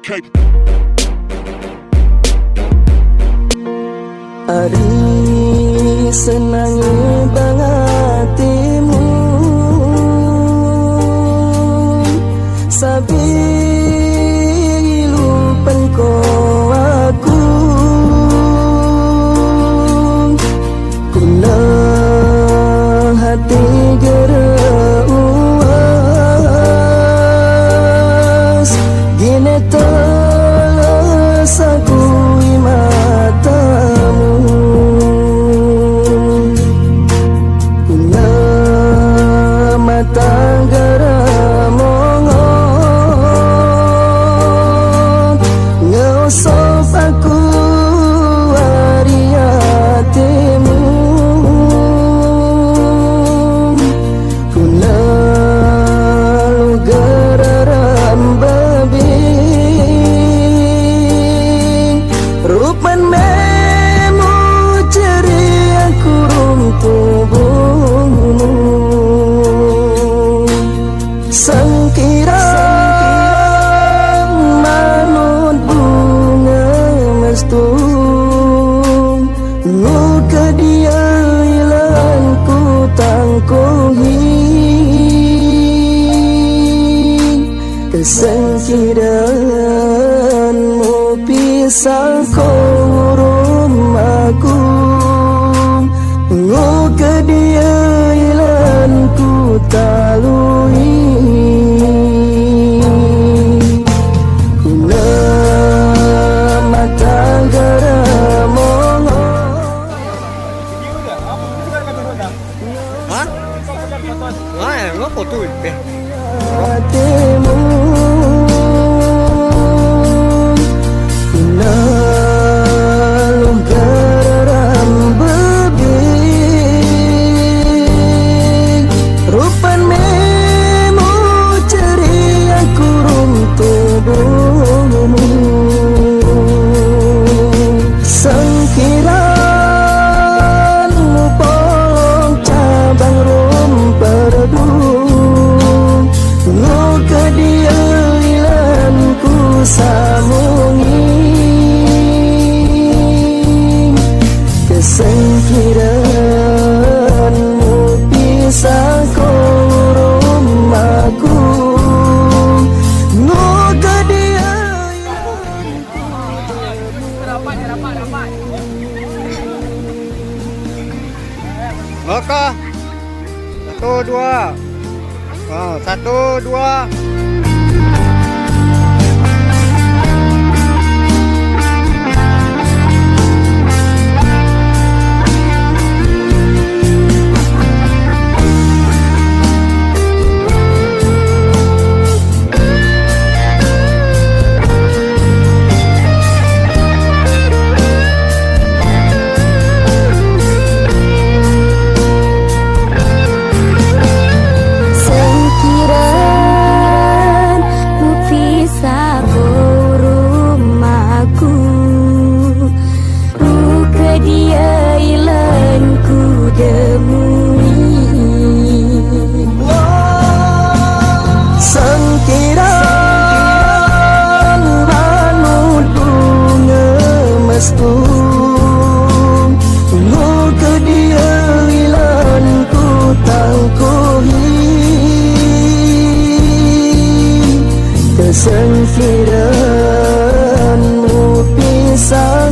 Okay. Ari senangi bang hatimu, sabi lupan ko aku, kuna hati geruas, gine telas aku matamu, kuna mata garamongon, ngosop aku hari hatimu, kuna lu gararam babi, rupan memu ceria kurung tubuhmu, sangkirang manut bunga mestung, luka dia ilan ku tangkohi, kesangkiranmu pisah korum aku, luka dia ilan ku talui, kuna mata garamongon. Hah? Wah, lo foto ini. Hatimu, kuna lu gararam bebing, rupan memu ceria kurung tubuhmu, sangkiranmu polong cabang rumperdu, luka dia ilan ku samungi, kesangkiranmu pisah korum aku, luka dia. Oke. 1, 2. Oh, 1, 2. Sangkiran manut bunga mestung, luka dia ilan ku tangkohi, kesangkiranmu pisah.